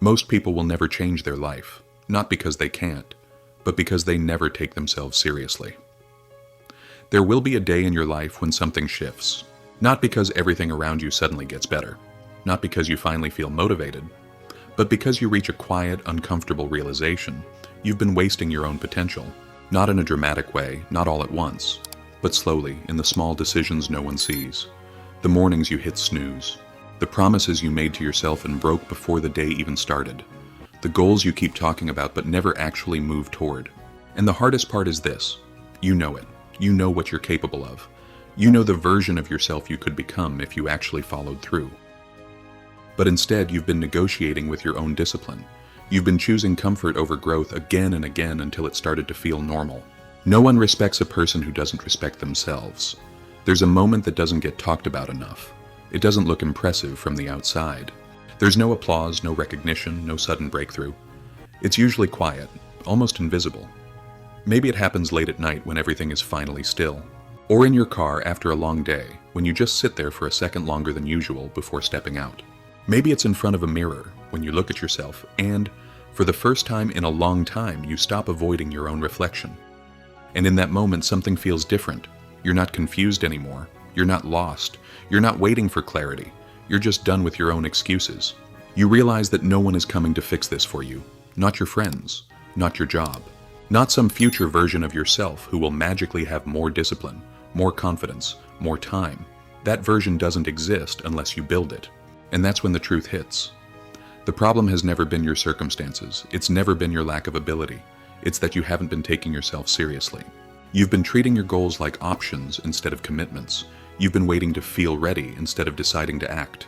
Most people will never change their life, not because they can't, but because they never take themselves seriously. There will be a day in your life when something shifts, not because everything around you suddenly gets better, not because you finally feel motivated, but because you reach a quiet, uncomfortable realization you've been wasting your own potential, not in a dramatic way, not all at once, but slowly in the small decisions no one sees, the mornings you hit snooze, the promises you made to yourself and broke before the day even started, the goals you keep talking about but never actually move toward. And the hardest part is this: you know it. You know what you're capable of. You know the version of yourself you could become if you actually followed through. But instead, you've been negotiating with your own discipline. You've been choosing comfort over growth again and again until it started to feel normal. No one respects a person who doesn't respect themselves. There's a moment that doesn't get talked about enough. It doesn't look impressive from the outside. There's no applause, no recognition, no sudden breakthrough. It's usually quiet, almost invisible. Maybe it happens late at night when everything is finally still. Or in your car after a long day, when you just sit there for a second longer than usual before stepping out. Maybe it's in front of a mirror when you look at yourself and, for the first time in a long time, you stop avoiding your own reflection. And in that moment, something feels different. You're not confused anymore. You're not lost. You're not waiting for clarity. You're just done with your own excuses. You realize that no one is coming to fix this for you. Not your friends. Not your job. Not some future version of yourself who will magically have more discipline, more confidence, more time. That version doesn't exist unless you build it. And that's when the truth hits. The problem has never been your circumstances. It's never been your lack of ability. It's that you haven't been taking yourself seriously. You've been treating your goals like options instead of commitments. You've been waiting to feel ready instead of deciding to act.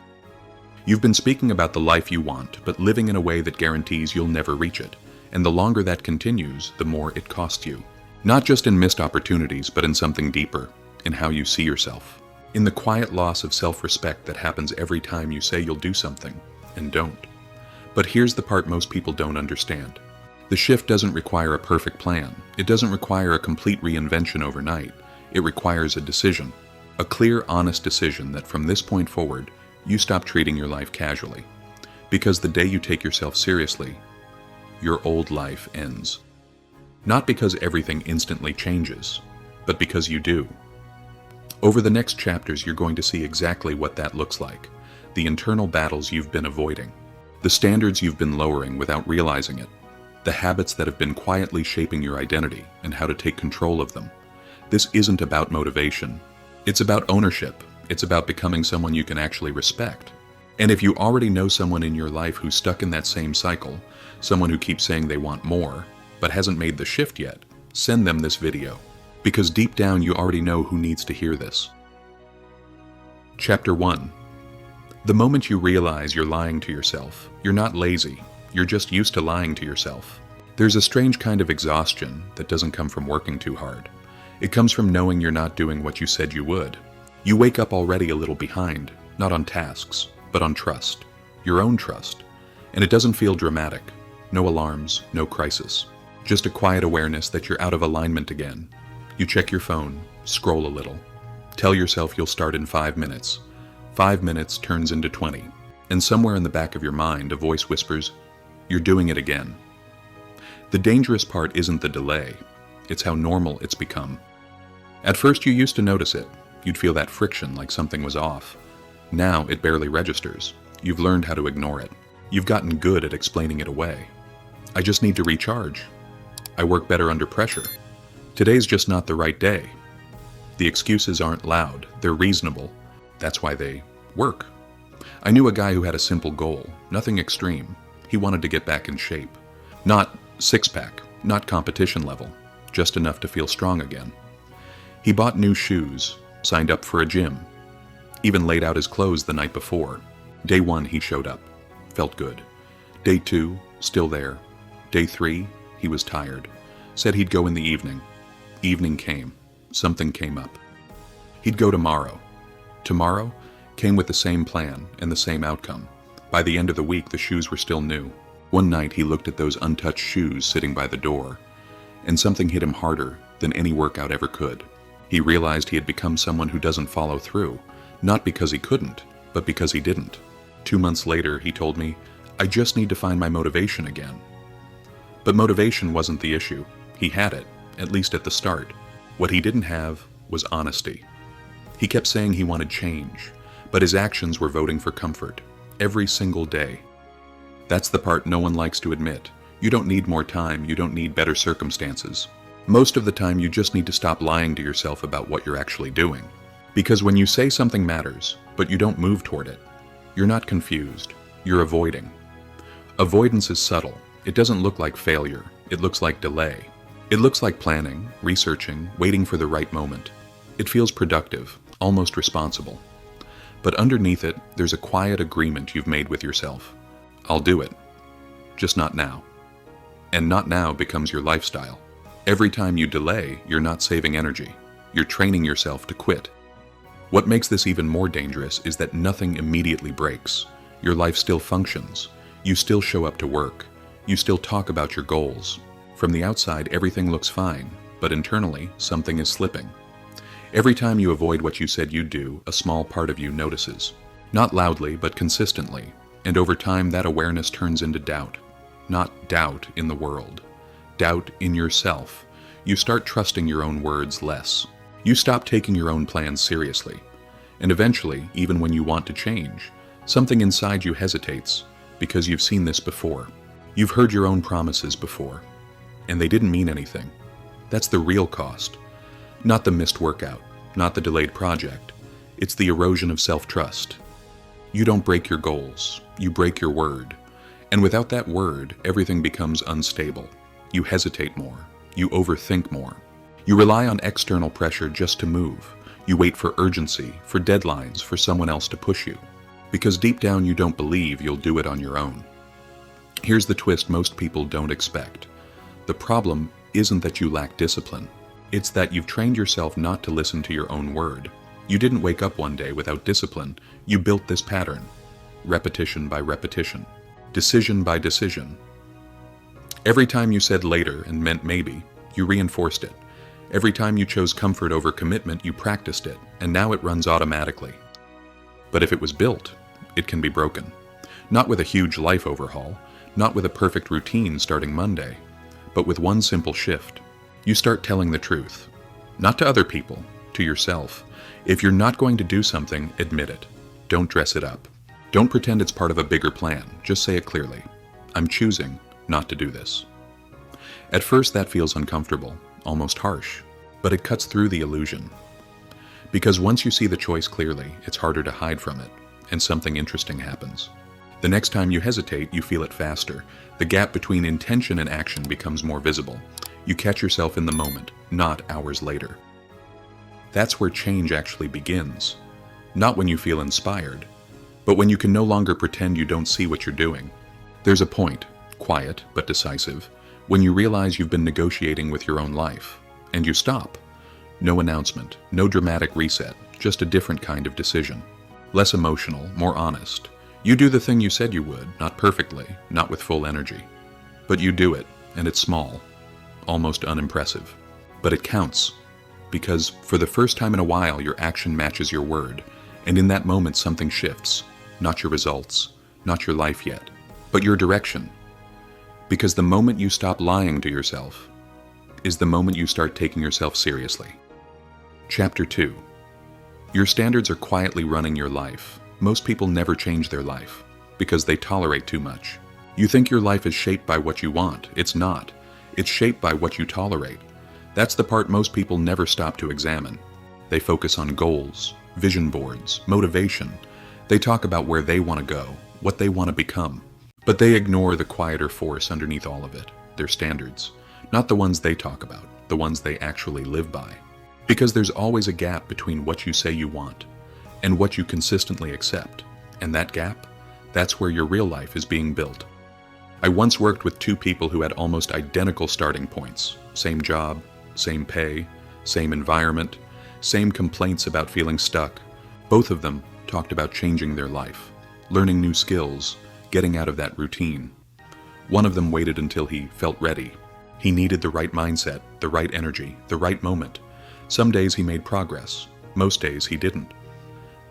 You've been speaking about the life you want, but living in a way that guarantees you'll never reach it. And the longer that continues, the more it costs you. Not just in missed opportunities, but in something deeper, in how you see yourself. In the quiet loss of self-respect that happens every time you say you'll do something, and don't. But here's the part most people don't understand. The shift doesn't require a perfect plan. It doesn't require a complete reinvention overnight. It requires a decision. A clear, honest decision that from this point forward, you stop treating your life casually. Because the day you take yourself seriously, your old life ends. Not because everything instantly changes, but because you do. Over the next chapters, you're going to see exactly what that looks like. The internal battles you've been avoiding. The standards you've been lowering without realizing it. The habits that have been quietly shaping your identity and how to take control of them. This isn't about motivation. It's about ownership. It's about becoming someone you can actually respect. And if you already know someone in your life who's stuck in that same cycle, someone who keeps saying they want more, but hasn't made the shift yet, send them this video. Because deep down you already know who needs to hear this. Chapter 1. The moment you realize you're lying to yourself, you're not lazy. You're just used to lying to yourself. There's a strange kind of exhaustion that doesn't come from working too hard. It comes from knowing you're not doing what you said you would. You wake up already a little behind, not on tasks, but on trust. Your own trust. And it doesn't feel dramatic. No alarms, no crisis. Just a quiet awareness that you're out of alignment again. You check your phone, scroll a little. Tell yourself you'll start in 5 minutes. 5 minutes turns into 20. And somewhere in the back of your mind, a voice whispers, "You're doing it again." The dangerous part isn't the delay. It's how normal it's become. At first you used to notice it. You'd feel that friction like something was off. Now it barely registers. You've learned how to ignore it. You've gotten good at explaining it away. I just need to recharge. I work better under pressure. Today's just not the right day. The excuses aren't loud. They're reasonable. That's why they work. I knew a guy who had a simple goal, nothing extreme. He wanted to get back in shape. Not six-pack, not competition level, just enough to feel strong again. He bought new shoes, signed up for a gym, even laid out his clothes the night before. Day 1, he showed up, felt good. Day 2, still there. Day 3, he was tired, said he'd go in the evening. Evening came, something came up. He'd go tomorrow. Tomorrow came with the same plan and the same outcome. By the end of the week, the shoes were still new. One night, he looked at those untouched shoes sitting by the door, and something hit him harder than any workout ever could. He realized he had become someone who doesn't follow through, not because he couldn't, but because he didn't. 2 months later, he told me, I just need to find my motivation again. But motivation wasn't the issue. He had it, at least at the start. What he didn't have was honesty. He kept saying he wanted change, but his actions were voting for comfort, every single day. That's the part no one likes to admit. You don't need more time, you don't need better circumstances. Most of the time you just need to stop lying to yourself about what you're actually doing. Because when you say something matters, but you don't move toward it, you're not confused, you're avoiding. Avoidance is subtle. It doesn't look like failure, it looks like delay. It looks like planning, researching, waiting for the right moment. It feels productive, almost responsible. But underneath it, there's a quiet agreement you've made with yourself. I'll do it, just not now. And not now becomes your lifestyle. Every time you delay, you're not saving energy. You're training yourself to quit. What makes this even more dangerous is that nothing immediately breaks. Your life still functions. You still show up to work. You still talk about your goals. From the outside, everything looks fine, but internally, something is slipping. Every time you avoid what you said you'd do, a small part of you notices. Not loudly, but consistently. And over time, that awareness turns into doubt. Not doubt in the world. Doubt in yourself. You start trusting your own words less. You stop taking your own plans seriously. And eventually, even when you want to change, something inside you hesitates because you've seen this before. You've heard your own promises before, and they didn't mean anything. That's the real cost. Not the missed workout, not the delayed project. It's the erosion of self-trust. You don't break your goals, you break your word. And without that word, everything becomes unstable. You hesitate more, you overthink more. You rely on external pressure just to move. You wait for urgency, for deadlines, for someone else to push you. Because deep down you don't believe you'll do it on your own. Here's the twist most people don't expect. The problem isn't that you lack discipline. It's that you've trained yourself not to listen to your own word. You didn't wake up one day without discipline. You built this pattern. Repetition by repetition. Decision by decision. Every time you said later and meant maybe, you reinforced it. Every time you chose comfort over commitment, you practiced it, and now it runs automatically. But if it was built, it can be broken. Not with a huge life overhaul, not with a perfect routine starting Monday, but with one simple shift. You start telling the truth. Not to other people, to yourself. If you're not going to do something, admit it. Don't dress it up. Don't pretend it's part of a bigger plan. Just say it clearly. I'm choosing not to do this. At first that feels uncomfortable, almost harsh, but it cuts through the illusion. Because once you see the choice clearly, it's harder to hide from it, and something interesting happens. The next time you hesitate, you feel it faster. The gap between intention and action becomes more visible. You catch yourself in the moment, not hours later. That's where change actually begins. Not when you feel inspired, but when you can no longer pretend you don't see what you're doing. There's a point, quiet but decisive, when you realize you've been negotiating with your own life, and you stop. No announcement, no dramatic reset, just a different kind of decision. Less emotional, more honest. You do the thing you said you would, not perfectly, not with full energy. But you do it, and it's small, almost unimpressive. But it counts, because for the first time in a while your action matches your word, and in that moment something shifts. Not your results, not your life yet, but your direction. Because the moment you stop lying to yourself is the moment you start taking yourself seriously. Chapter 2. Your standards are quietly running your life. Most people never change their life because they tolerate too much. You think your life is shaped by what you want. It's not. It's shaped by what you tolerate. That's the part most people never stop to examine. They focus on goals, vision boards, motivation. They talk about where they want to go, what they want to become. But they ignore the quieter force underneath all of it, their standards. Not the ones they talk about, the ones they actually live by. Because there's always a gap between what you say you want and what you consistently accept. And that gap, that's where your real life is being built. I once worked with two people who had almost identical starting points. Same job, same pay, same environment, same complaints about feeling stuck. Both of them talked about changing their life, learning new skills, getting out of that routine. One of them waited until he felt ready. He needed the right mindset, the right energy, the right moment. Some days he made progress. Most days he didn't.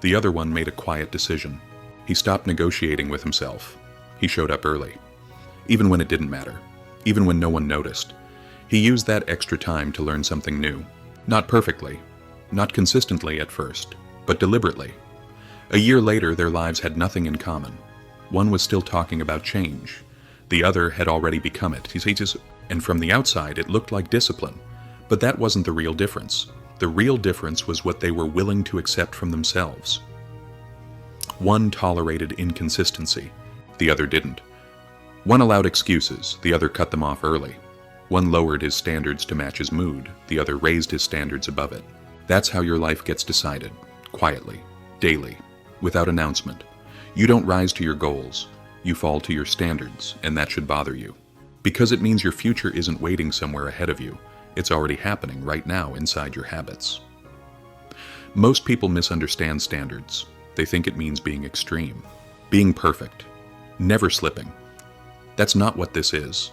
The other one made a quiet decision. He stopped negotiating with himself. He showed up early. Even when it didn't matter. Even when no one noticed. He used that extra time to learn something new. Not perfectly. Not consistently at first. But deliberately. A year later, their lives had nothing in common. One was still talking about change. The other had already become it. And from the outside, it looked like discipline. But that wasn't the real difference. The real difference was what they were willing to accept from themselves. One tolerated inconsistency. The other didn't. One allowed excuses. The other cut them off early. One lowered his standards to match his mood. The other raised his standards above it. That's how your life gets decided. Quietly. Daily. Without announcement. You don't rise to your goals. You fall to your standards, and that should bother you. Because it means your future isn't waiting somewhere ahead of you. It's already happening right now inside your habits. Most people misunderstand standards. They think it means being extreme. Being perfect. Never slipping. That's not what this is.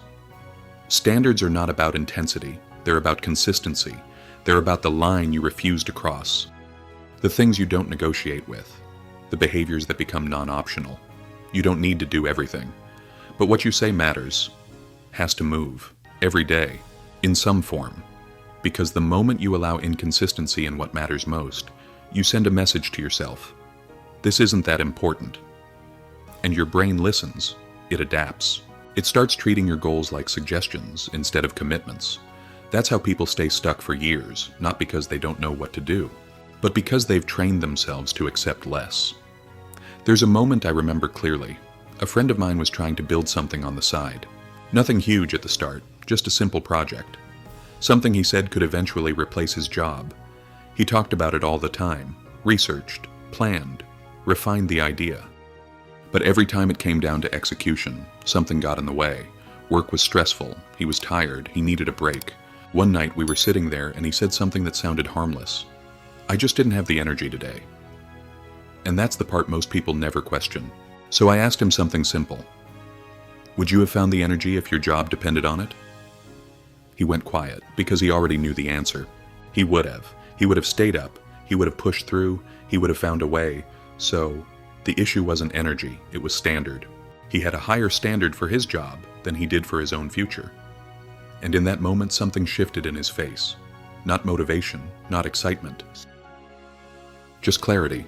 Standards are not about intensity. They're about consistency. They're about the line you refuse to cross. The things you don't negotiate with. The behaviors that become non-optional. You don't need to do everything. But what you say matters. Has to move. Every day. In some form. Because the moment you allow inconsistency in what matters most, you send a message to yourself. This isn't that important. And your brain listens. It adapts. It starts treating your goals like suggestions instead of commitments. That's how people stay stuck for years, not because they don't know what to do, but because they've trained themselves to accept less. There's a moment I remember clearly. A friend of mine was trying to build something on the side. Nothing huge at the start, just a simple project. Something he said could eventually replace his job. He talked about it all the time, researched, planned, refined the idea. But every time it came down to execution, something got in the way. Work was stressful, he was tired, he needed a break. One night we were sitting there and he said something that sounded harmless. I just didn't have the energy today. And that's the part most people never question. So I asked him something simple. Would you have found the energy if your job depended on it? He went quiet, because he already knew the answer. He would have. He would have stayed up. He would have pushed through. He would have found a way. So, the issue wasn't energy, it was standard. He had a higher standard for his job than he did for his own future. And in that moment, something shifted in his face. Not motivation, not excitement. Just clarity.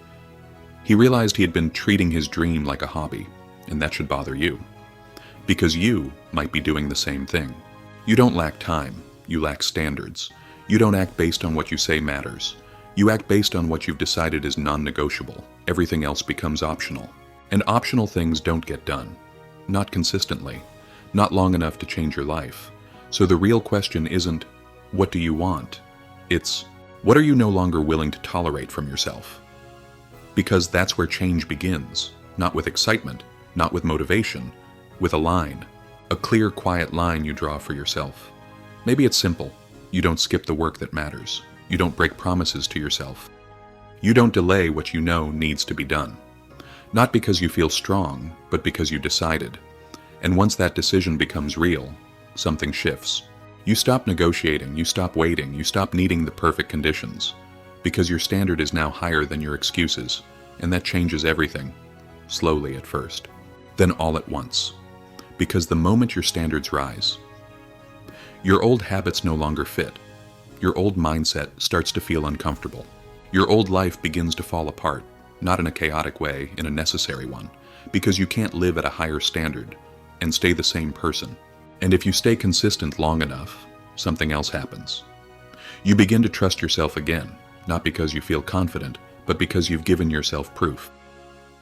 He realized he had been treating his dream like a hobby, and that should bother you. Because you might be doing the same thing. You don't lack time, you lack standards. You don't act based on what you say matters. You act based on what you've decided is non-negotiable. Everything else becomes optional. And optional things don't get done. Not consistently. Not long enough to change your life. So the real question isn't, what do you want? It's, what are you no longer willing to tolerate from yourself? Because that's where change begins. Not with excitement, not with motivation, with a line. A clear, quiet line you draw for yourself. Maybe it's simple. You don't skip the work that matters. You don't break promises to yourself. You don't delay what you know needs to be done. Not because you feel strong, but because you decided. And once that decision becomes real, something shifts. You stop negotiating, you stop waiting, you stop needing the perfect conditions. Because your standard is now higher than your excuses, and that changes everything. Slowly at first. Then all at once. Because the moment your standards rise, your old habits no longer fit. Your old mindset starts to feel uncomfortable. Your old life begins to fall apart, not in a chaotic way, in a necessary one, because you can't live at a higher standard and stay the same person. And if you stay consistent long enough, something else happens. You begin to trust yourself again, not because you feel confident, but because you've given yourself proof.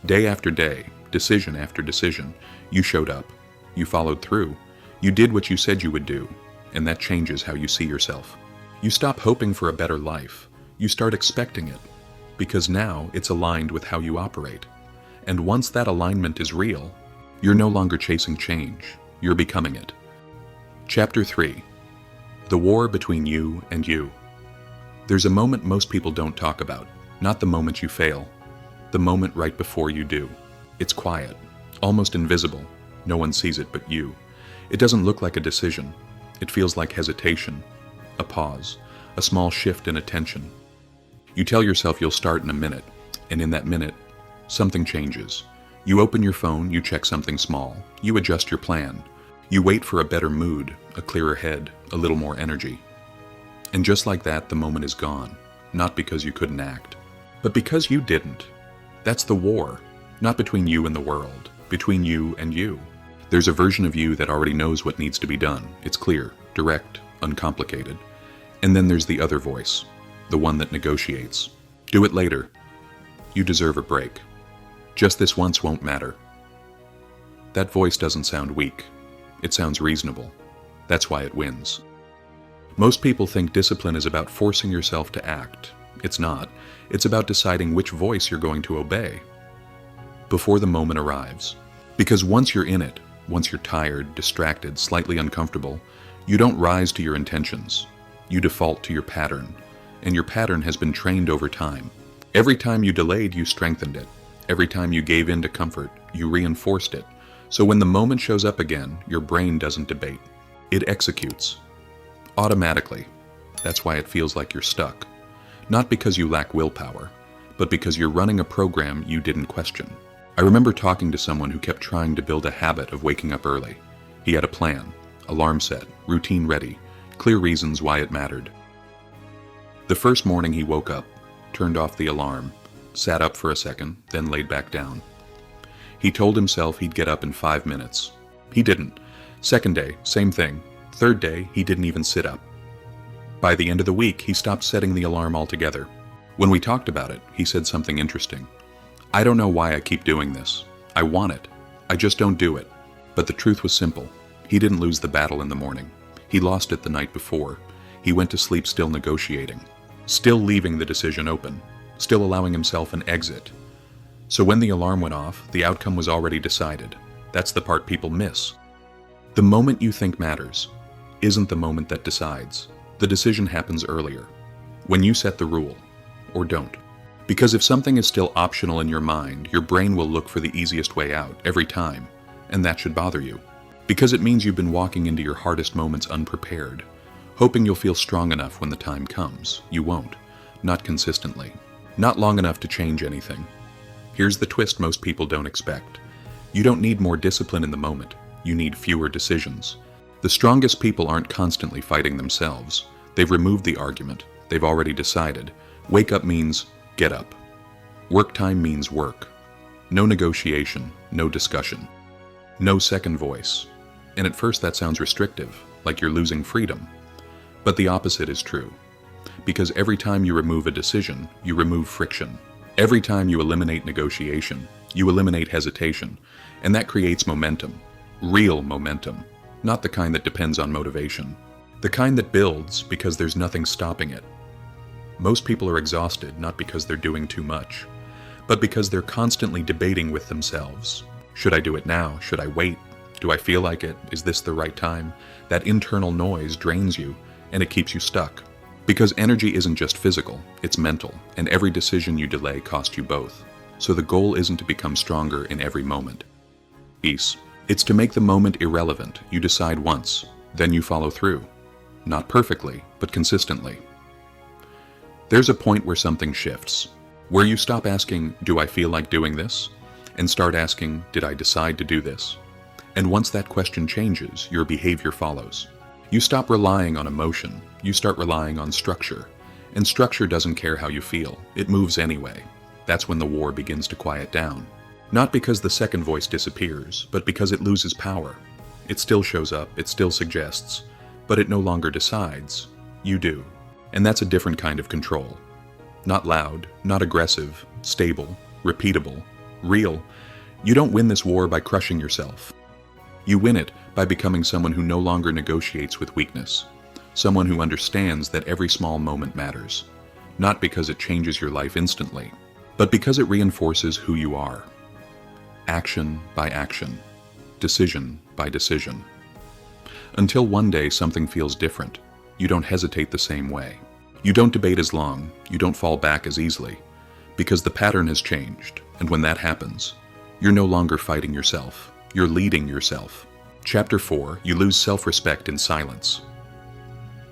Day after day, decision after decision, you showed up. You followed through. You did what you said you would do, and that changes how you see yourself. You stop hoping for a better life. You start expecting it, because now it's aligned with how you operate. And once that alignment is real, you're no longer chasing change. You're becoming it. Chapter 3. The war between you and you. There's a moment most people don't talk about, not the moment you fail, the moment right before you do. It's quiet, almost invisible. No one sees it but you. It doesn't look like a decision. It feels like hesitation, a pause, a small shift in attention. You tell yourself you'll start in a minute, and in that minute, something changes. You open your phone, you check something small, you adjust your plan. You wait for a better mood, a clearer head, a little more energy. And just like that, the moment is gone. Not because you couldn't act, but because you didn't. That's the war, not between you and the world, between you and you. There's a version of you that already knows what needs to be done. It's clear, direct, uncomplicated. And then there's the other voice, the one that negotiates. Do it later. You deserve a break. Just this once won't matter. That voice doesn't sound weak. It sounds reasonable. That's why it wins. Most people think discipline is about forcing yourself to act. It's not. It's about deciding which voice you're going to obey before the moment arrives. Because once you're in it, once you're tired, distracted, slightly uncomfortable, you don't rise to your intentions. You default to your pattern, and your pattern has been trained over time. Every time you delayed, you strengthened it. Every time you gave in to comfort, you reinforced it. So when the moment shows up again, your brain doesn't debate. It executes. Automatically. That's why it feels like you're stuck. Not because you lack willpower, but because you're running a program you didn't question. I remember talking to someone who kept trying to build a habit of waking up early. He had a plan, alarm set, routine ready, clear reasons why it mattered. The first morning he woke up, turned off the alarm, sat up for a second, then laid back down. He told himself he'd get up in 5 minutes. He didn't. Second day, same thing. Third day, he didn't even sit up. By the end of the week, he stopped setting the alarm altogether. When we talked about it, he said something interesting. I don't know why I keep doing this. I want it. I just don't do it. But the truth was simple. He didn't lose the battle in the morning. He lost it the night before. He went to sleep still negotiating, still leaving the decision open, still allowing himself an exit. So when the alarm went off, the outcome was already decided. That's the part people miss. The moment you think matters isn't the moment that decides. The decision happens earlier, when you set the rule, or don't. Because if something is still optional in your mind, your brain will look for the easiest way out every time, and that should bother you. Because it means you've been walking into your hardest moments unprepared, hoping you'll feel strong enough when the time comes. You won't. Not consistently. Not long enough to change anything. Here's the twist most people don't expect. You don't need more discipline in the moment. You need fewer decisions. The strongest people aren't constantly fighting themselves. They've removed the argument. They've already decided. Wake up means get up. Work time means work. No negotiation, no discussion. No second voice. And at first that sounds restrictive, like you're losing freedom. But the opposite is true. Because every time you remove a decision, you remove friction. Every time you eliminate negotiation, you eliminate hesitation. And that creates momentum. Real momentum. Not the kind that depends on motivation. The kind that builds because there's nothing stopping it. Most people are exhausted not because they're doing too much, but because they're constantly debating with themselves. Should I do it now? Should I wait? Do I feel like it? Is this the right time? That internal noise drains you, and it keeps you stuck. Because energy isn't just physical, it's mental, and every decision you delay costs you both. So the goal isn't to become stronger in every moment. Peace. It's to make the moment irrelevant. You decide once, then you follow through. Not perfectly, but consistently. There's a point where something shifts, where you stop asking, do I feel like doing this? And start asking, did I decide to do this? And once that question changes, your behavior follows. You stop relying on emotion, you start relying on structure. And structure doesn't care how you feel, it moves anyway. That's when the war begins to quiet down. Not because the second voice disappears, but because it loses power. It still shows up, it still suggests, but it no longer decides. You do. And that's a different kind of control. Not loud, not aggressive, stable, repeatable, real. You don't win this war by crushing yourself. You win it by becoming someone who no longer negotiates with weakness. Someone who understands that every small moment matters. Not because it changes your life instantly, but because it reinforces who you are. Action by action, decision by decision. Until one day something feels different, you don't hesitate the same way. You don't debate as long, you don't fall back as easily, because the pattern has changed, and when that happens, you're no longer fighting yourself, you're leading yourself. Chapter 4, you lose self-respect in silence.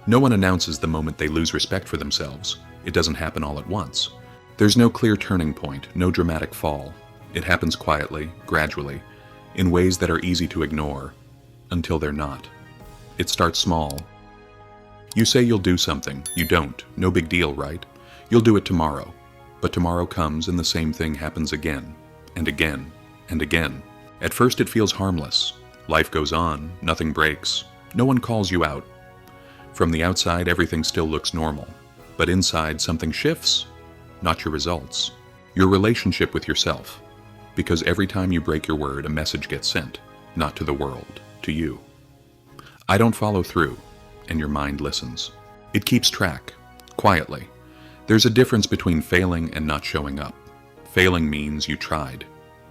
No one announces the moment they lose respect for themselves. It doesn't happen all at once. There's no clear turning point, no dramatic fall. It happens quietly, gradually, in ways that are easy to ignore, until they're not. It starts small. You say you'll do something, you don't. No big deal, right? You'll do it tomorrow. But tomorrow comes and the same thing happens again, and again, and again. At first it feels harmless. Life goes on, nothing breaks. No one calls you out. From the outside, everything still looks normal. But inside, something shifts. Not your results. Your relationship with yourself. Because every time you break your word, a message gets sent. Not to the world, to you. I don't follow through, and your mind listens. It keeps track, quietly. There's a difference between failing and not showing up. Failing means you tried.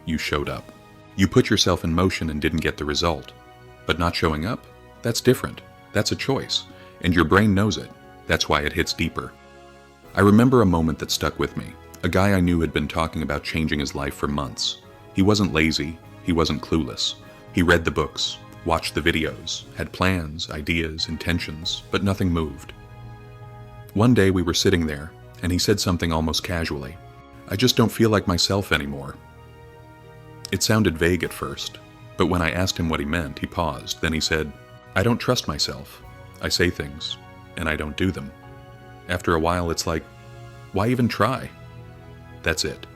You showed up. You put yourself in motion and didn't get the result. But not showing up? That's different. That's a choice. And your brain knows it. That's why it hits deeper. I remember a moment that stuck with me. A guy I knew had been talking about changing his life for months. He wasn't lazy. He wasn't clueless. He read the books, watched the videos, had plans, ideas, intentions, but nothing moved. One day we were sitting there, and he said something almost casually. "I just don't feel like myself anymore." It sounded vague at first, but when I asked him what he meant, he paused. Then he said, "I don't trust myself. I say things, and I don't do them." After a while, it's like, why even try? That's it.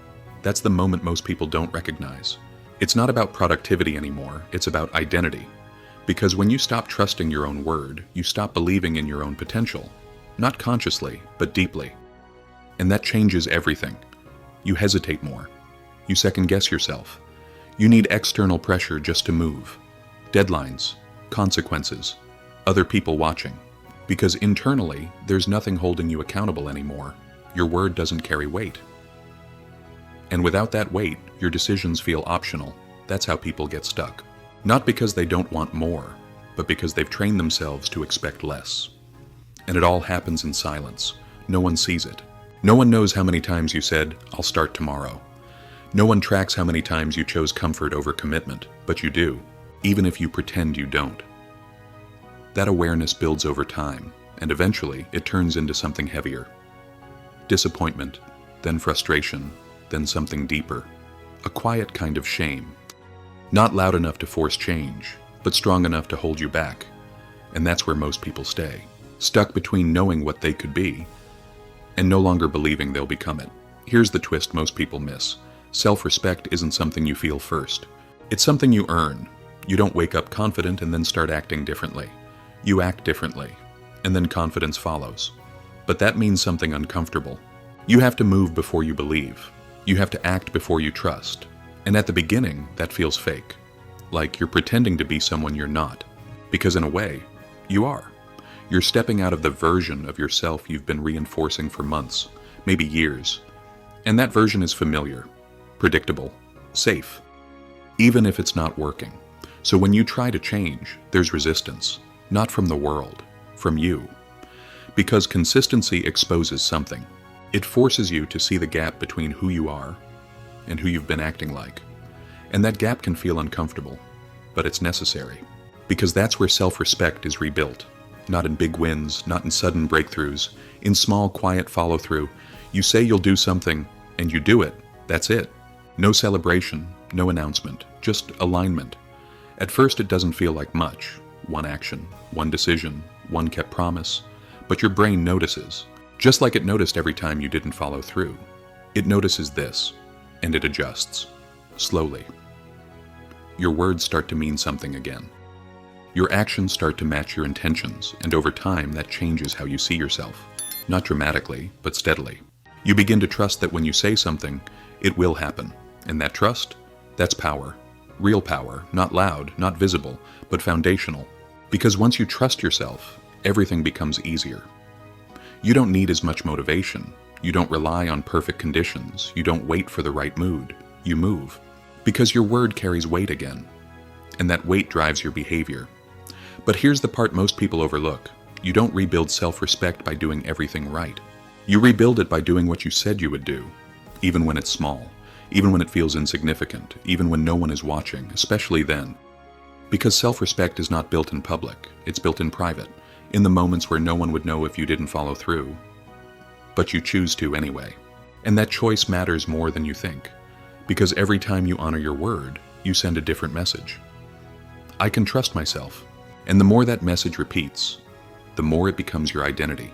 That's the moment most people don't recognize. It's not about productivity anymore, it's about identity. Because when you stop trusting your own word, you stop believing in your own potential. Not consciously, but deeply. And that changes everything. You hesitate more. You second-guess yourself. You need external pressure just to move. Deadlines, consequences, other people watching. Because internally, there's nothing holding you accountable anymore. Your word doesn't carry weight. And without that weight, your decisions feel optional. That's how people get stuck. Not because they don't want more, but because they've trained themselves to expect less. And it all happens in silence. No one sees it. No one knows how many times you said, "I'll start tomorrow." No one tracks how many times you chose comfort over commitment, but you do, even if you pretend you don't. That awareness builds over time, and eventually it turns into something heavier. Disappointment, then frustration, then something deeper. A quiet kind of shame. Not loud enough to force change, but strong enough to hold you back. And that's where most people stay, stuck between knowing what they could be and no longer believing they'll become it. Here's the twist most people miss. Self-respect isn't something you feel first. It's something you earn. You don't wake up confident and then start acting differently. You act differently, and then confidence follows. But that means something uncomfortable. You have to move before you believe. You have to act before you trust. And at the beginning, that feels fake. Like you're pretending to be someone you're not. Because in a way, you are. You're stepping out of the version of yourself you've been reinforcing for months, maybe years. And that version is familiar, predictable, safe, even if it's not working. So when you try to change, there's resistance, not from the world, from you. Because consistency exposes something. It forces you to see the gap between who you are and who you've been acting like. And that gap can feel uncomfortable, but it's necessary. Because that's where self-respect is rebuilt. Not in big wins, not in sudden breakthroughs, in small, quiet follow-through. You say you'll do something, and you do it. That's it. No celebration, no announcement, just alignment. At first it doesn't feel like much. One action, one decision, one kept promise. But your brain notices. Just like it noticed every time you didn't follow through. It notices this, and it adjusts. Slowly. Your words start to mean something again. Your actions start to match your intentions, and over time that changes how you see yourself. Not dramatically, but steadily. You begin to trust that when you say something, it will happen. And that trust, that's power. Real power, not loud, not visible, but foundational. Because once you trust yourself, everything becomes easier. You don't need as much motivation. You don't rely on perfect conditions. You don't wait for the right mood. You move. Because your word carries weight again. And that weight drives your behavior. But here's the part most people overlook. You don't rebuild self-respect by doing everything right. You rebuild it by doing what you said you would do, even when it's small, even when it feels insignificant, even when no one is watching, especially then. Because self-respect is not built in public, it's built in private, in the moments where no one would know if you didn't follow through. But you choose to anyway. And that choice matters more than you think. Because every time you honor your word, you send a different message. I can trust myself. And the more that message repeats, the more it becomes your identity.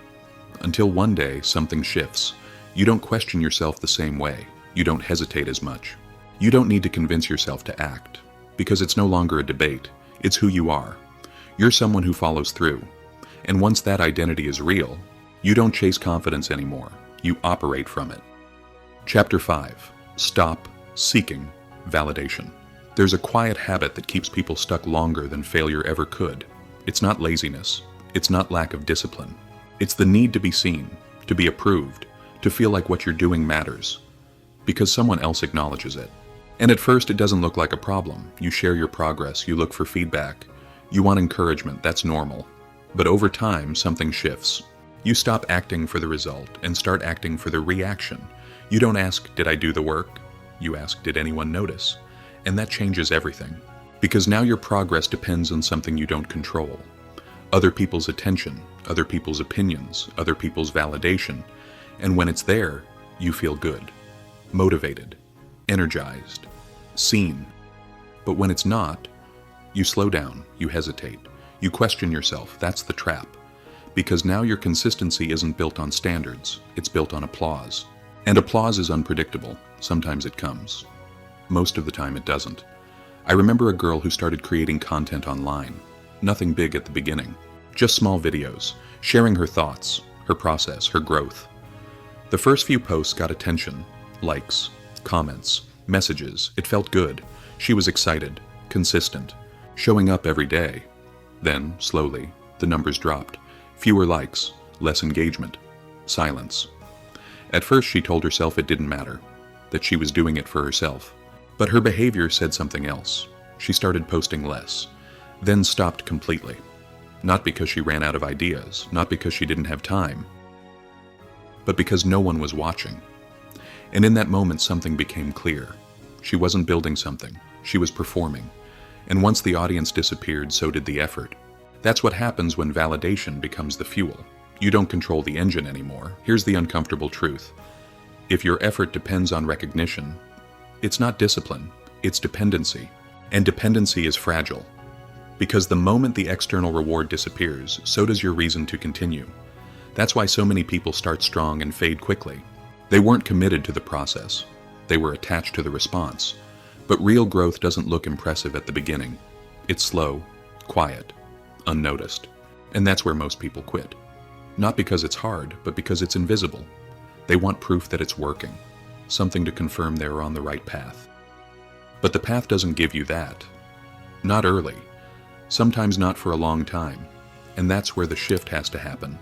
Until one day something shifts. You don't question yourself the same way. You don't hesitate as much. You don't need to convince yourself to act, because it's no longer a debate. It's who you are. You're someone who follows through. And once that identity is real, you don't chase confidence anymore. You operate from it. Chapter 5. Stop seeking validation. There's a quiet habit that keeps people stuck longer than failure ever could. It's not laziness. It's not lack of discipline. It's the need to be seen, to be approved, to feel like what you're doing matters, because someone else acknowledges it. And at first it doesn't look like a problem. You share your progress, you look for feedback, you want encouragement, that's normal. But over time, something shifts. You stop acting for the result and start acting for the reaction. You don't ask, did I do the work? You ask, did anyone notice? And that changes everything. Because now your progress depends on something you don't control. Other people's attention, other people's opinions, other people's validation. And when it's there, you feel good, motivated, energized, seen. But when it's not, you slow down, you hesitate, you question yourself. That's the trap. Because now your consistency isn't built on standards, it's built on applause. And applause is unpredictable. Sometimes it comes. Most of the time it doesn't. I remember a girl who started creating content online. Nothing big at the beginning. Just small videos, sharing her thoughts, her process, her growth. The first few posts got attention, likes, comments, messages. It felt good. She was excited, consistent, showing up every day. Then, slowly, the numbers dropped. Fewer likes, less engagement, silence. At first she told herself it didn't matter, that she was doing it for herself. But her behavior said something else. She started posting less, then stopped completely. Not because she ran out of ideas, not because she didn't have time, but because no one was watching. And in that moment something became clear. She wasn't building something, she was performing. And once the audience disappeared, so did the effort. That's what happens when validation becomes the fuel. You don't control the engine anymore. Here's the uncomfortable truth. If your effort depends on recognition, it's not discipline, it's dependency. And dependency is fragile. Because the moment the external reward disappears, so does your reason to continue. That's why so many people start strong and fade quickly. They weren't committed to the process. They were attached to the response. But real growth doesn't look impressive at the beginning. It's slow, quiet, unnoticed. And that's where most people quit. Not because it's hard, but because it's invisible. They want proof that it's working, something to confirm they're on the right path. But the path doesn't give you that. Not early. Sometimes not for a long time. And that's where the shift has to happen.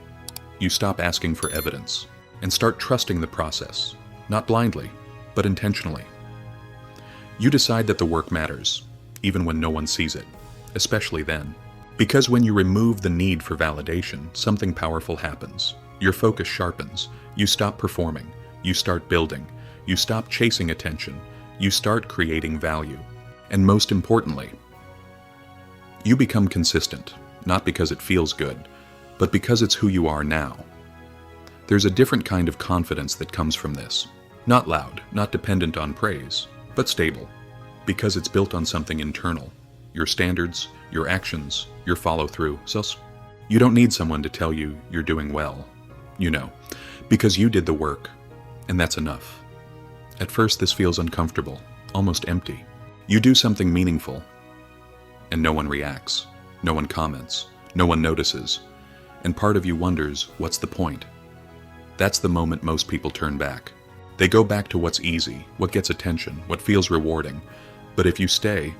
You stop asking for evidence and start trusting the process, not blindly, but intentionally. You decide that the work matters, even when no one sees it, especially then. Because when you remove the need for validation, something powerful happens. Your focus sharpens. You stop performing. You start building. You stop chasing attention. You start creating value. And most importantly, you become consistent, not because it feels good, but because it's who you are now. There's a different kind of confidence that comes from this. Not loud, not dependent on praise, but stable, because it's built on something internal. Your standards, your actions, your follow-through. So you don't need someone to tell you you're doing well. You know, because you did the work, and that's enough. At first this feels uncomfortable, almost empty. You do something meaningful, and no one reacts, no one comments, no one notices, and part of you wonders, what's the point? That's the moment most people turn back. They go back to what's easy, what gets attention, what feels rewarding. But if you stay,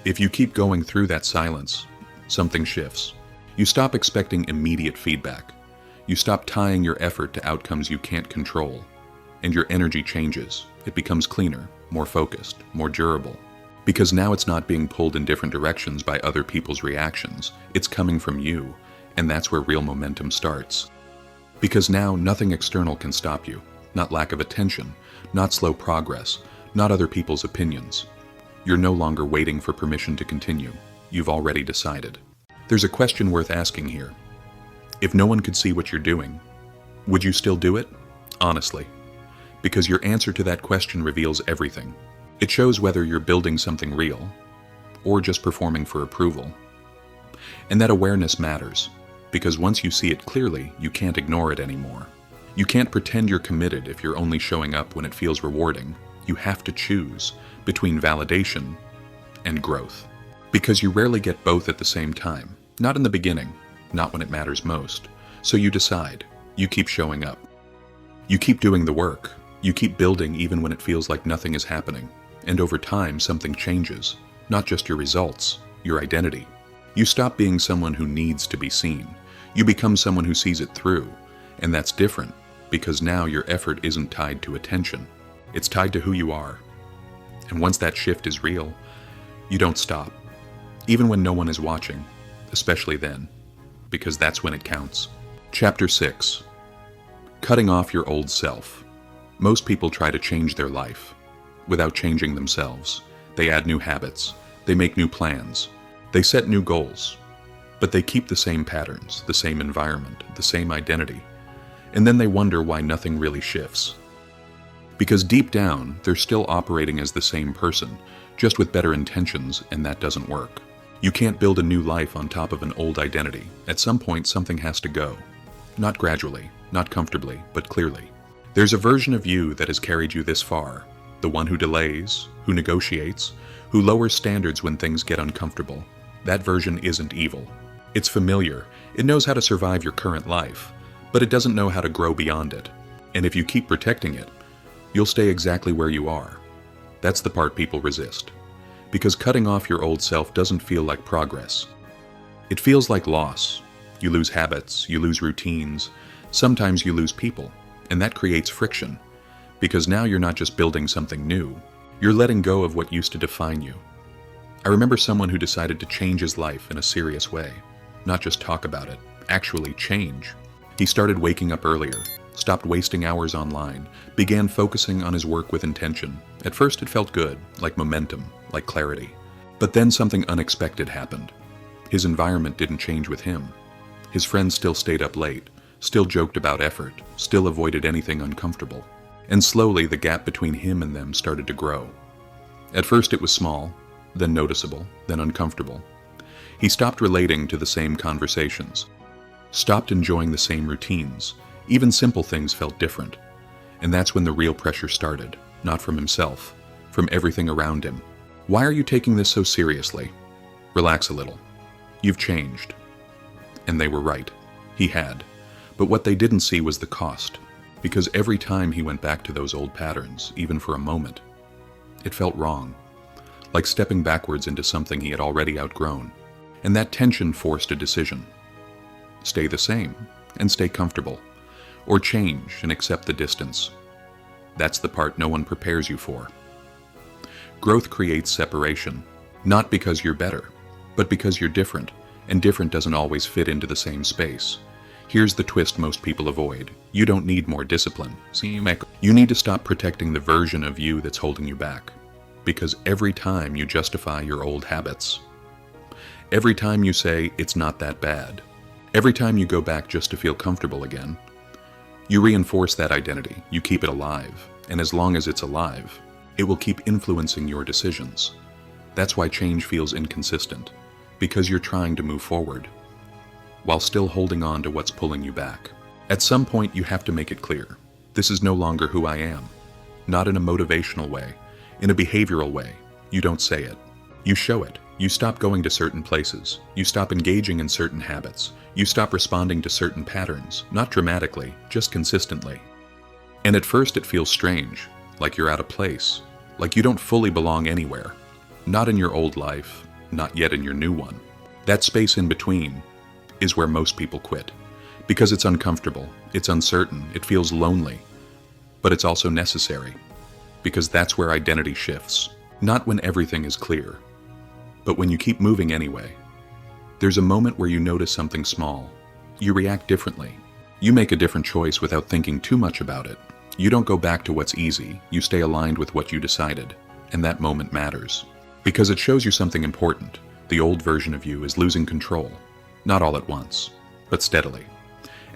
if you keep going through that silence, something shifts. You stop expecting immediate feedback. You stop tying your effort to outcomes you can't control. And your energy changes. It becomes cleaner, more focused, more durable. Because now it's not being pulled in different directions by other people's reactions. It's coming from you, and that's where real momentum starts. Because now nothing external can stop you. Not lack of attention, not slow progress, not other people's opinions. You're no longer waiting for permission to continue. You've already decided. There's a question worth asking here. If no one could see what you're doing, would you still do it? Honestly. Because your answer to that question reveals everything. It shows whether you're building something real or just performing for approval. And that awareness matters, because once you see it clearly, you can't ignore it anymore. You can't pretend you're committed if you're only showing up when it feels rewarding. You have to choose between validation and growth. Because you rarely get both at the same time. Not in the beginning, not when it matters most. So you decide. You keep showing up. You keep doing the work. You keep building even when it feels like nothing is happening. And over time, something changes. Not just your results, your identity. You stop being someone who needs to be seen. You become someone who sees it through. And that's different, because now your effort isn't tied to attention. It's tied to who you are. And once that shift is real, you don't stop. Even when no one is watching, especially then, because that's when it counts. Chapter 6. Cutting off your old self. Most people try to change their life without changing themselves. They add new habits. They make new plans. They set new goals. But they keep the same patterns, the same environment, the same identity. And then they wonder why nothing really shifts. Because deep down, they're still operating as the same person, just with better intentions, and that doesn't work. You can't build a new life on top of an old identity. At some point, something has to go. Not gradually, not comfortably, but clearly. There's a version of you that has carried you this far. The one who delays, who negotiates, who lowers standards when things get uncomfortable. That version isn't evil. It's familiar. It knows how to survive your current life, but it doesn't know how to grow beyond it. And if you keep protecting it, you'll stay exactly where you are. That's the part people resist. Because cutting off your old self doesn't feel like progress. It feels like loss. You lose habits, you lose routines, sometimes you lose people, and that creates friction. Because now you're not just building something new, you're letting go of what used to define you. I remember someone who decided to change his life in a serious way. Not just talk about it, actually change. He started waking up earlier, stopped wasting hours online, began focusing on his work with intention. At first it felt good, like momentum, like clarity. But then something unexpected happened. His environment didn't change with him. His friends still stayed up late, still joked about effort, still avoided anything uncomfortable. And slowly the gap between him and them started to grow. At first it was small, then noticeable, then uncomfortable. He stopped relating to the same conversations, stopped enjoying the same routines. Even simple things felt different. And that's when the real pressure started, not from himself, from everything around him. Why are you taking this so seriously? Relax a little. You've changed. And they were right. He had. But what they didn't see was the cost. Because every time he went back to those old patterns, even for a moment, it felt wrong. Like stepping backwards into something he had already outgrown. And that tension forced a decision. Stay the same and stay comfortable. Or change and accept the distance. That's the part no one prepares you for. Growth creates separation, not because you're better, but because you're different, and different doesn't always fit into the same space. Here's the twist most people avoid. You don't need more discipline. You need to stop protecting the version of you that's holding you back. Because every time you justify your old habits, every time you say it's not that bad, every time you go back just to feel comfortable again, you reinforce that identity, you keep it alive, and as long as it's alive, it will keep influencing your decisions. That's why change feels inconsistent, because you're trying to move forward, while still holding on to what's pulling you back. At some point, you have to make it clear. This is no longer who I am. Not in a motivational way, in a behavioral way. You don't say it. You show it. You stop going to certain places. You stop engaging in certain habits. You stop responding to certain patterns, not dramatically, just consistently. And at first it feels strange, like you're out of place, like you don't fully belong anywhere. Not in your old life, not yet in your new one. That space in between is where most people quit. Because it's uncomfortable, it's uncertain, it feels lonely. But it's also necessary. Because that's where identity shifts. Not when everything is clear, but when you keep moving anyway. There's a moment where you notice something small. You react differently. You make a different choice without thinking too much about it. You don't go back to what's easy. You stay aligned with what you decided. And that moment matters. Because it shows you something important. The old version of you is losing control. Not all at once, but steadily.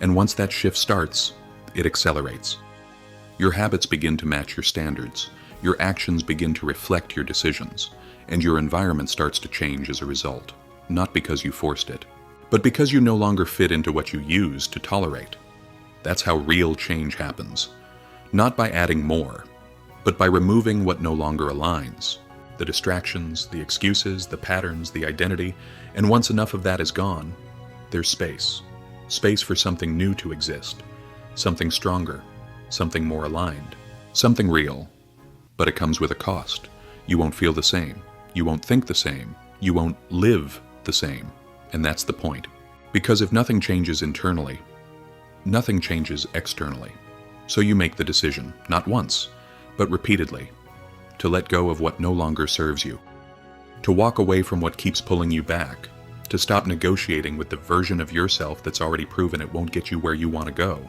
And once that shift starts, it accelerates. Your habits begin to match your standards. Your actions begin to reflect your decisions, and your environment starts to change as a result, not because you forced it, but because you no longer fit into what you used to tolerate. That's how real change happens, not by adding more, but by removing what no longer aligns. The distractions, the excuses, the patterns, the identity, and once enough of that is gone, there's space. Space for something new to exist, something stronger, something more aligned, something real. But it comes with a cost. You won't feel the same. You won't think the same. You won't live the same. And that's the point. Because if nothing changes internally, nothing changes externally. So you make the decision, not once, but repeatedly, to let go of what no longer serves you, to walk away from what keeps pulling you back, to stop negotiating with the version of yourself that's already proven it won't get you where you want to go.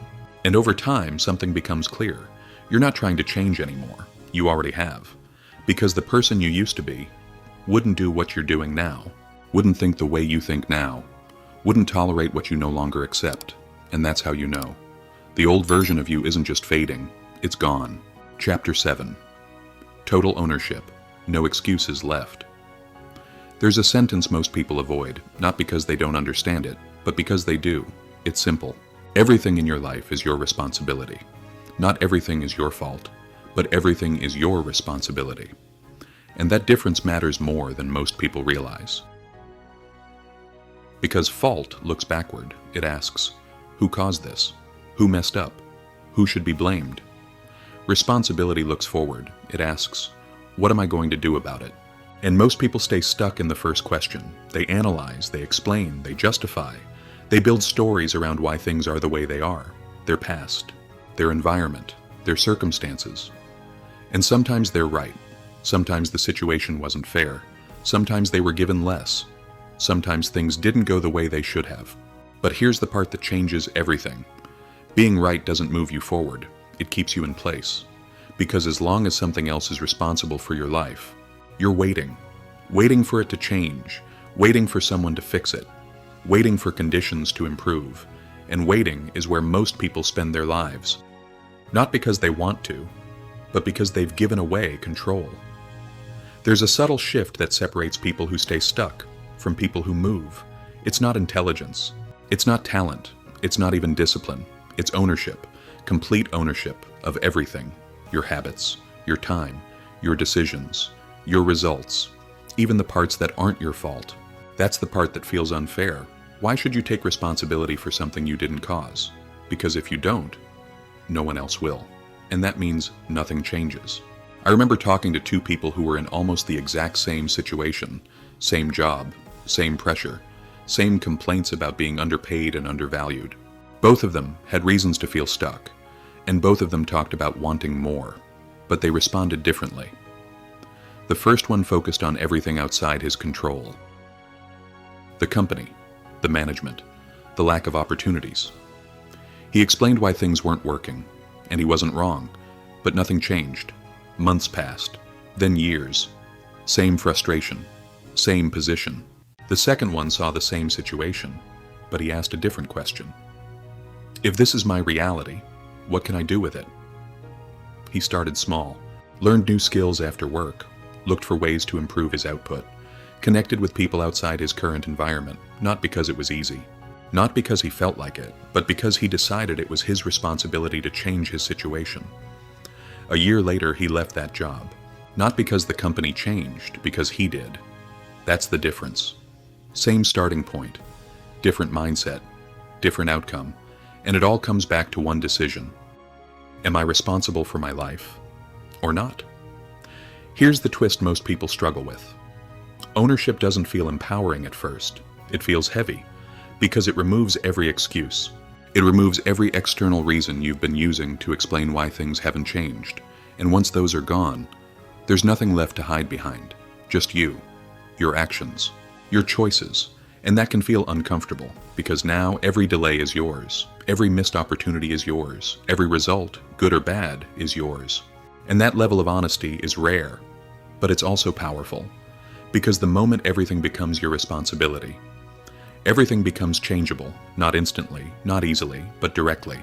And over time, something becomes clear. You're not trying to change anymore. You already have. Because the person you used to be wouldn't do what you're doing now, wouldn't think the way you think now, wouldn't tolerate what you no longer accept. And that's how you know. The old version of you isn't just fading, it's gone. Chapter 7. Total ownership. No excuses left. There's a sentence most people avoid, not because they don't understand it, but because they do. It's simple. Everything in your life is your responsibility. Not everything is your fault, but everything is your responsibility. And that difference matters more than most people realize. Because fault looks backward. It asks, who caused this? Who messed up? Who should be blamed? Responsibility looks forward. It asks, what am I going to do about it? And most people stay stuck in the first question. They analyze, they explain, they justify. They build stories around why things are the way they are, their past, their environment, their circumstances. And sometimes they're right. Sometimes the situation wasn't fair. Sometimes they were given less. Sometimes things didn't go the way they should have. But here's the part that changes everything. Being right doesn't move you forward. It keeps you in place. Because as long as something else is responsible for your life, you're waiting for it to change, waiting for someone to fix it, waiting for conditions to improve, and waiting is where most people spend their lives. Not because they want to, but because they've given away control. There's a subtle shift that separates people who stay stuck from people who move. It's not intelligence. It's not talent. It's not even discipline. It's ownership, complete ownership of everything. Your habits, your time, your decisions, your results, even the parts that aren't your fault. That's the part that feels unfair. Why should you take responsibility for something you didn't cause? Because if you don't, no one else will. And that means nothing changes. I remember talking to two people who were in almost the exact same situation, same job, same pressure, same complaints about being underpaid and undervalued. Both of them had reasons to feel stuck, and both of them talked about wanting more, but they responded differently. The first one focused on everything outside his control. The company, the management, the lack of opportunities. He explained why things weren't working, and he wasn't wrong, but nothing changed. Months passed, then years. Same frustration, same position. The second one saw the same situation, but he asked a different question. If this is my reality, what can I do with it? He started small, learned new skills after work, looked for ways to improve his output, connected with people outside his current environment, not because it was easy, not because he felt like it, but because he decided it was his responsibility to change his situation. A year later, he left that job, not because the company changed, because he did. That's the difference. Same starting point, different mindset, different outcome, and it all comes back to one decision. Am I responsible for my life or not? Here's the twist most people struggle with. Ownership doesn't feel empowering at first. It feels heavy because it removes every excuse. It removes every external reason you've been using to explain why things haven't changed. And once those are gone, there's nothing left to hide behind. Just you, your actions, your choices. And that can feel uncomfortable because now every delay is yours. Every missed opportunity is yours. Every result, good or bad, is yours. And that level of honesty is rare, but it's also powerful because the moment everything becomes your responsibility, everything becomes changeable, not instantly, not easily, but directly.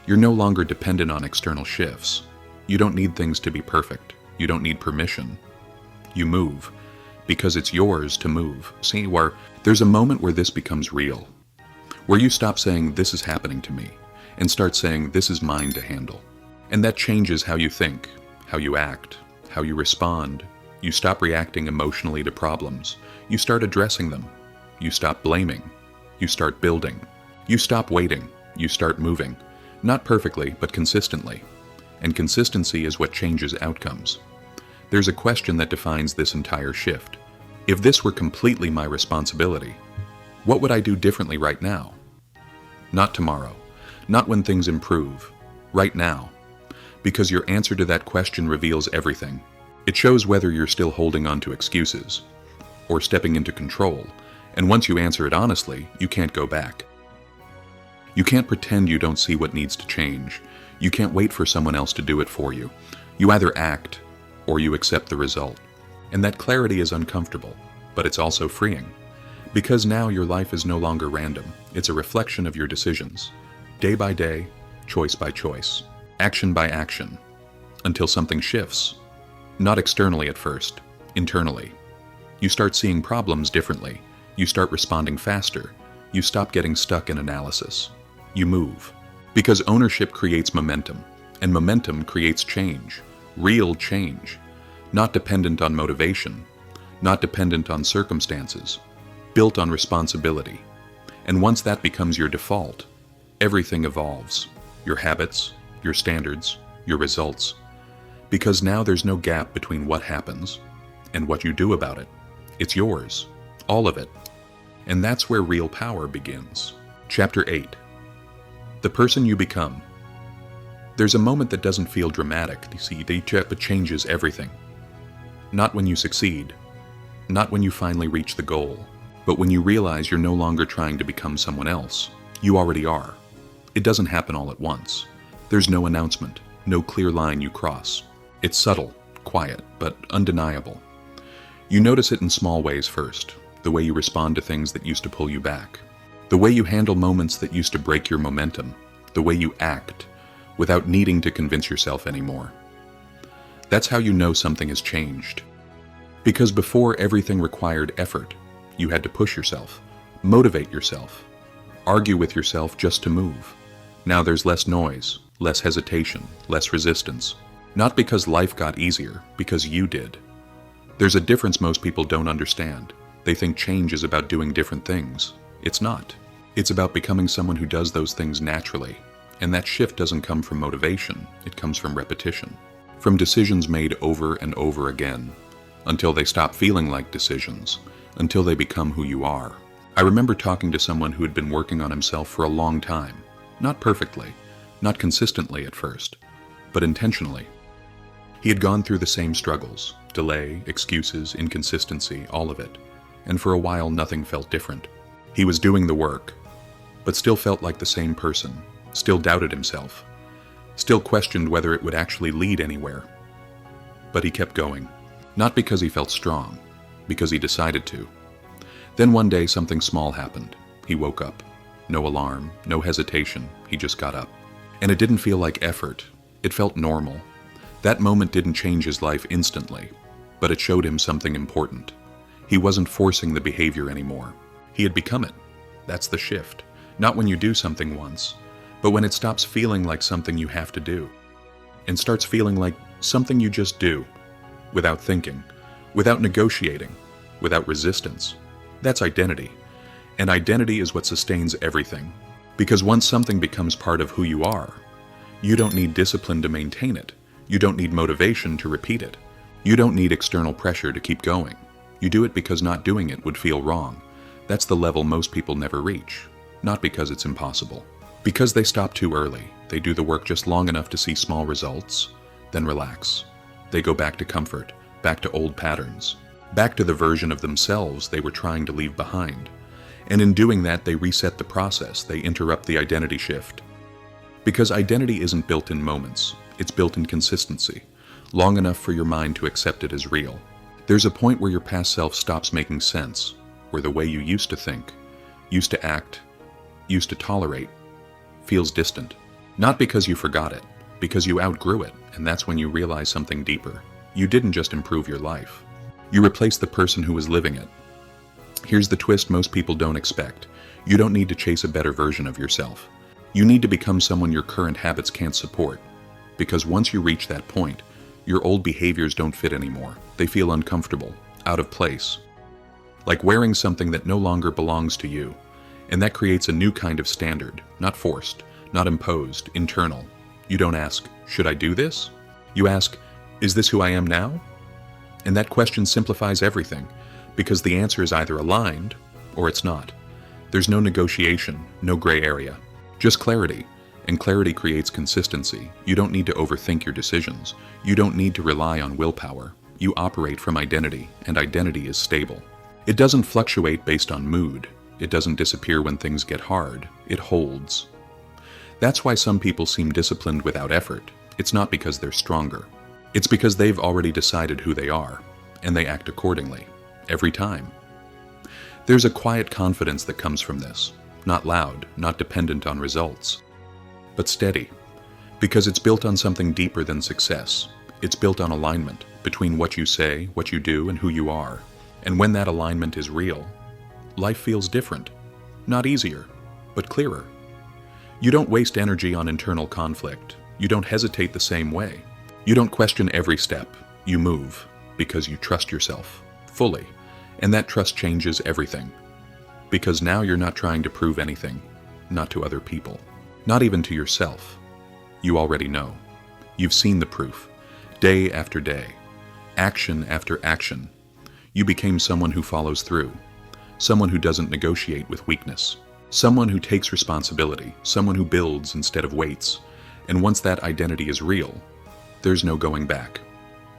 You're no longer dependent on external shifts. You don't need things to be perfect. You don't need permission. You move because it's yours to move. See, where there's a moment where this becomes real, where you stop saying, "This is happening to me," and start saying, "This is mine to handle." And that changes how you think, how you act, how you respond. You stop reacting emotionally to problems. You start addressing them. You stop blaming. You start building. You stop waiting. You start moving. Not perfectly, but consistently. And consistency is what changes outcomes. There's a question that defines this entire shift. If this were completely my responsibility, what would I do differently right now? Not tomorrow. Not when things improve. Right now. Because your answer to that question reveals everything. It shows whether you're still holding on to excuses or stepping into control, and once you answer it honestly, you can't go back. You can't pretend you don't see what needs to change. You can't wait for someone else to do it for you. You either act or you accept the result. And that clarity is uncomfortable, but it's also freeing. Because now your life is no longer random. It's a reflection of your decisions. Day by day, choice by choice, action by action, until something shifts. Not externally at first, internally. You start seeing problems differently. You start responding faster. You stop getting stuck in analysis. You move. Because ownership creates momentum, and momentum creates change. Real change. Not dependent on motivation. Not dependent on circumstances. Built on responsibility. And once that becomes your default, everything evolves. Your habits, your standards, your results. Because now there's no gap between what happens and what you do about it. It's yours. All of it. And that's where real power begins. Chapter 8. The person you become. There's a moment that doesn't feel dramatic, you see, but changes everything. Not when you succeed. Not when you finally reach the goal. But when you realize you're no longer trying to become someone else. You already are. It doesn't happen all at once. There's no announcement, no clear line you cross. It's subtle, quiet, but undeniable. You notice it in small ways first, the way you respond to things that used to pull you back, the way you handle moments that used to break your momentum, the way you act, without needing to convince yourself anymore. That's how you know something has changed. Because before, everything required effort. You had to push yourself, motivate yourself, argue with yourself just to move. Now there's less noise, less hesitation, less resistance. Not because life got easier, because you did. There's a difference most people don't understand. They think change is about doing different things. It's not. It's about becoming someone who does those things naturally. And that shift doesn't come from motivation. It comes from repetition. From decisions made over and over again, until they stop feeling like decisions, until they become who you are. I remember talking to someone who had been working on himself for a long time. Not perfectly, not consistently at first, but intentionally. He had gone through the same struggles, delay, excuses, inconsistency, all of it, and for a while nothing felt different. He was doing the work, but still felt like the same person, still doubted himself, still questioned whether it would actually lead anywhere. But he kept going, not because he felt strong, because he decided to. Then one day something small happened. He woke up. No alarm, no hesitation, he just got up. And it didn't feel like effort, it felt normal. That moment didn't change his life instantly, but it showed him something important. He wasn't forcing the behavior anymore. He had become it. That's the shift. Not when you do something once, but when it stops feeling like something you have to do, and starts feeling like something you just do, without thinking, without negotiating, without resistance. That's identity. And identity is what sustains everything. Because once something becomes part of who you are, you don't need discipline to maintain it. You don't need motivation to repeat it. You don't need external pressure to keep going. You do it because not doing it would feel wrong. That's the level most people never reach. Not because it's impossible. Because they stop too early. They do the work just long enough to see small results, then relax. They go back to comfort, back to old patterns, back to the version of themselves they were trying to leave behind. And in doing that, they reset the process. They interrupt the identity shift. Because identity isn't built in moments. It's built in consistency, long enough for your mind to accept it as real. There's a point where your past self stops making sense, where the way you used to think, used to act, used to tolerate, feels distant. Not because you forgot it, because you outgrew it, and that's when you realize something deeper. You didn't just improve your life. You replaced the person who was living it. Here's the twist most people don't expect. You don't need to chase a better version of yourself. You need to become someone your current habits can't support. Because once you reach that point, your old behaviors don't fit anymore. They feel uncomfortable, out of place. Like wearing something that no longer belongs to you. And that creates a new kind of standard, not forced, not imposed, internal. You don't ask, should I do this? You ask, is this who I am now? And that question simplifies everything, because the answer is either aligned or it's not. There's no negotiation, no gray area, just clarity. And clarity creates consistency. You don't need to overthink your decisions. You don't need to rely on willpower. You operate from identity, and identity is stable. It doesn't fluctuate based on mood. It doesn't disappear when things get hard. It holds. That's why some people seem disciplined without effort. It's not because they're stronger. It's because they've already decided who they are, and they act accordingly, every time. There's a quiet confidence that comes from this, not loud, not dependent on results, but steady, because it's built on something deeper than success. It's built on alignment between what you say, what you do, and who you are. And when that alignment is real, life feels different, not easier, but clearer. You don't waste energy on internal conflict. You don't hesitate the same way. You don't question every step. You move because you trust yourself fully, and that trust changes everything. Because now you're not trying to prove anything, not to other people, not even to yourself. You already know. You've seen the proof, day after day, action after action. You became someone who follows through, someone who doesn't negotiate with weakness, someone who takes responsibility, someone who builds instead of waits. And once that identity is real, there's no going back.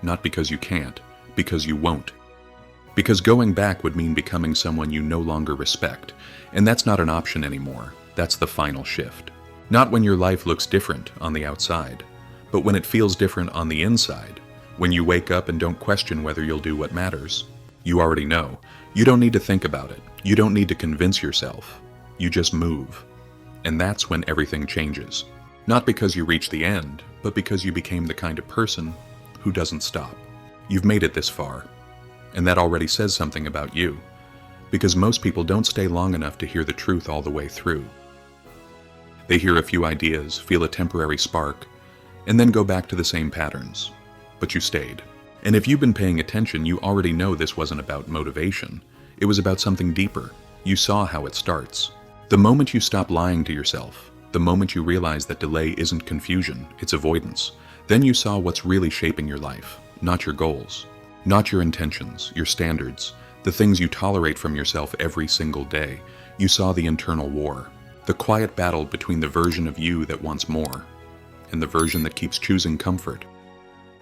Not because you can't, because you won't. Because going back would mean becoming someone you no longer respect, and that's not an option anymore. That's the final shift. Not when your life looks different on the outside, but when it feels different on the inside. When you wake up and don't question whether you'll do what matters. You already know. You don't need to think about it. You don't need to convince yourself. You just move. And that's when everything changes. Not because you reach the end, but because you became the kind of person who doesn't stop. You've made it this far. And that already says something about you. Because most people don't stay long enough to hear the truth all the way through. They hear a few ideas, feel a temporary spark, and then go back to the same patterns. But you stayed. And if you've been paying attention, you already know this wasn't about motivation. It was about something deeper. You saw how it starts. The moment you stop lying to yourself, the moment you realize that delay isn't confusion, it's avoidance, then you saw what's really shaping your life, not your goals, not your intentions, your standards, the things you tolerate from yourself every single day. You saw the internal war, the quiet battle between the version of you that wants more and the version that keeps choosing comfort.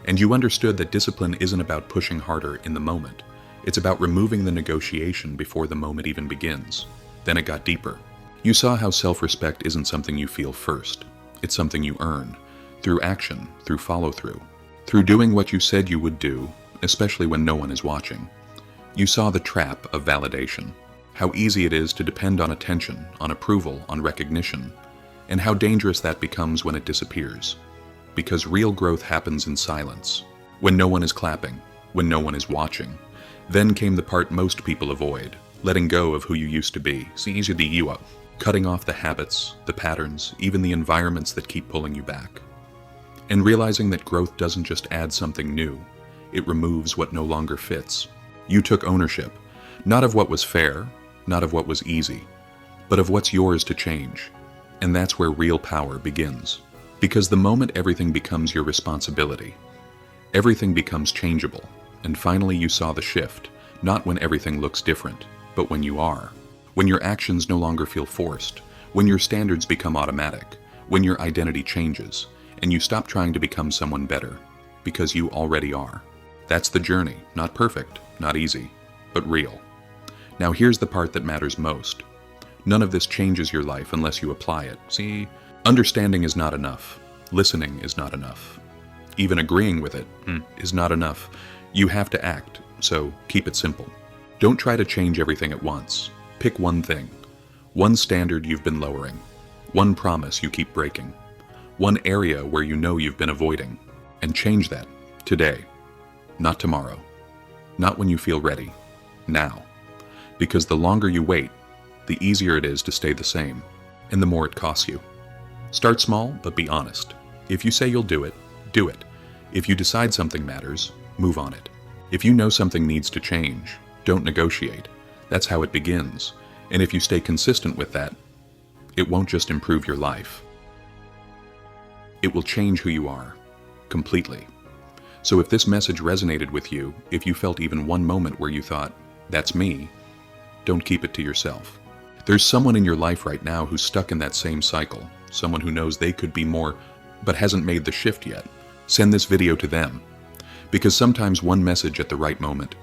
And you understood that discipline isn't about pushing harder in the moment. It's about removing the negotiation before the moment even begins. Then it got deeper. You saw how self-respect isn't something you feel first. It's something you earn, through action, through follow-through, through doing what you said you would do, especially when no one is watching. You saw the trap of validation, how easy it is to depend on attention, on approval, on recognition, and how dangerous that becomes when it disappears. Because real growth happens in silence, when no one is clapping, when no one is watching. Then came the part most people avoid, letting go of who you used to be, cutting off the habits, the patterns, even the environments that keep pulling you back. And realizing that growth doesn't just add something new, it removes what no longer fits. You took ownership, not of what was fair, not of what was easy, but of what's yours to change. And that's where real power begins. Because the moment everything becomes your responsibility, everything becomes changeable. And finally you saw the shift, not when everything looks different, but when you are. When your actions no longer feel forced, when your standards become automatic, when your identity changes, and you stop trying to become someone better, because you already are. That's the journey, not perfect, not easy, but real. Now here's the part that matters most. None of this changes your life unless you apply it. See, understanding is not enough. Listening is not enough. Even agreeing with it is not enough. You have to act, so keep it simple. Don't try to change everything at once. Pick one thing, one standard you've been lowering, one promise you keep breaking, one area where you know you've been avoiding, and change that today. Not tomorrow. Not when you feel ready. Now. Because the longer you wait, the easier it is to stay the same, and the more it costs you. Start small, but be honest. If you say you'll do it, do it. If you decide something matters, move on it. If you know something needs to change, don't negotiate. That's how it begins. And if you stay consistent with that, it won't just improve your life. It will change who you are, completely. So if this message resonated with you, if you felt even one moment where you thought, that's me, don't keep it to yourself. There's someone in your life right now who's stuck in that same cycle, someone who knows they could be more, but hasn't made the shift yet. Send this video to them, because sometimes one message at the right moment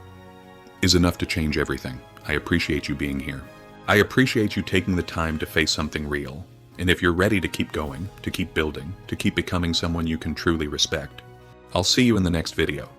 is enough to change everything. I appreciate you being here. I appreciate you taking the time to face something real. And if you're ready to keep going, to keep building, to keep becoming someone you can truly respect, I'll see you in the next video.